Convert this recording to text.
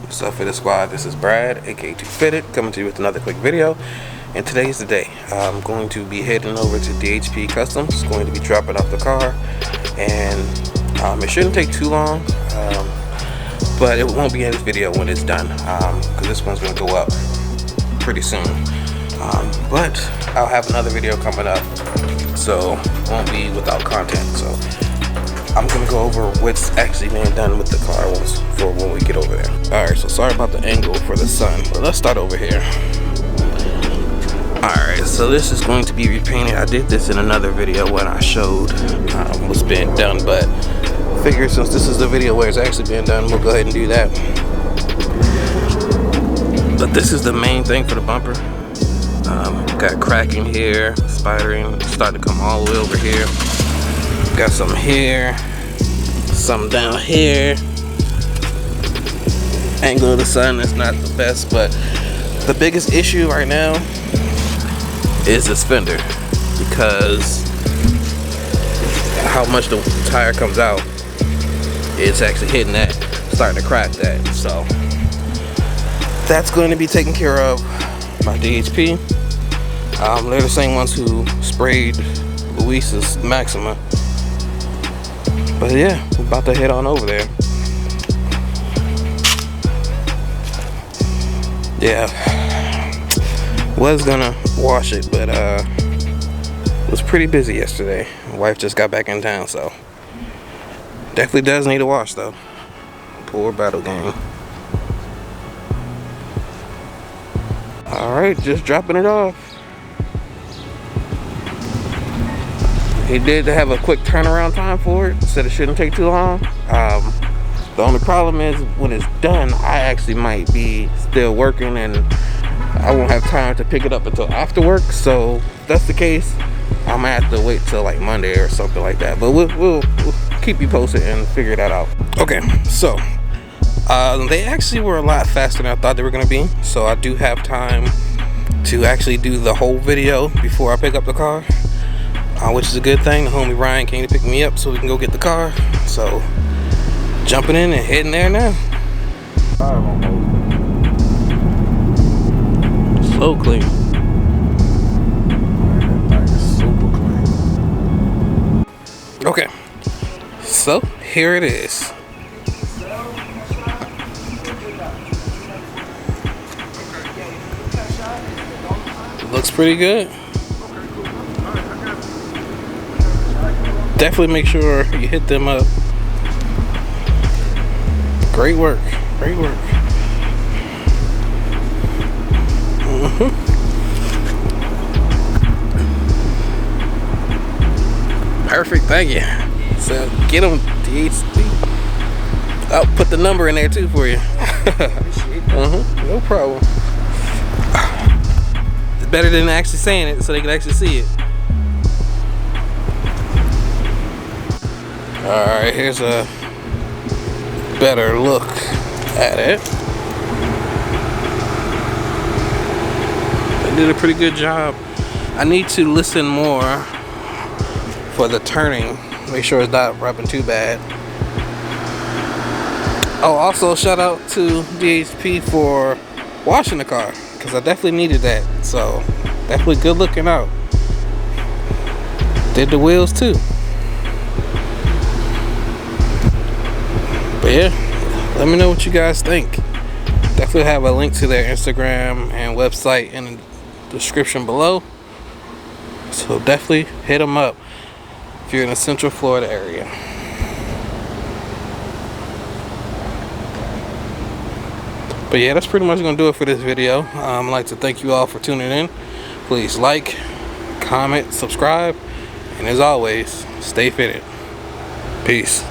What's up for the squad? This is Brad, aka 2 Fitted, coming to you with another quick video. And today's the day. I'm going to be heading over to DHP Customs. Going to be dropping off the car, and it shouldn't take too long, but it won't be in this video when it's done, because this one's going to go up pretty soon. But I'll have another video coming up, so it won't be without content. So I'm gonna go over what's actually being done with the car for when we get over there. Alright, so sorry about the angle for the sun, but let's start over here. Alright, so this is going to be repainted. I did this in another video when I showed what's being done, but figure since this is the video where it's actually being done, we'll go ahead and do that. But this is the main thing for the bumper. Got cracking here, spidering, starting to come all the way over here. Got some here, some down here. Angle of the sun is not the best, but the biggest issue right now is this fender, because how much the tire comes out, it's actually hitting that, starting to crack that. So that's going to be taken care of by DHP. They're the same ones who sprayed Luis's Maxima. But yeah, we're about to head on over there. Yeah, was gonna wash it, but it was pretty busy yesterday. My wife just got back in town, so definitely does need a wash though. Poor battle game. Alright, just dropping it off. He did have a quick turnaround time for it, said it shouldn't take too long. The only problem is when it's done, I actually might be still working and I won't have time to pick it up until after work. So if that's the case, I'm gonna have to wait till like Monday or something like that. But we'll keep you posted and figure that out. Okay, so they actually were a lot faster than I thought they were gonna be. So I do have time to actually do the whole video before I pick up the car. Which is a good thing. The homie Ryan came to pick me up so we can go get the car. So jumping in and heading there now. So clean. Super clean. Okay, so here it is. Looks pretty good. Definitely make sure you hit them up. Great work, great work. Perfect, thank you. So get them DHP. I'll put the number in there too for you. No problem. It's better than actually saying it, so they can actually see it. Alright, here's a better look at it. They did a pretty good job. I need to listen more for the turning. Make sure it's not rubbing too bad. Oh, also shout out to DHP for washing the car, because I definitely needed that. So definitely good looking out. Did the wheels too. But yeah, let me know what you guys think. Definitely have a link to their Instagram and website in the description below. So definitely hit them up if you're in the Central Florida area. But yeah, that's pretty much gonna do it for this video. I'd like to thank you all for tuning in. Please like, comment, subscribe, and as always, stay fitted. Peace.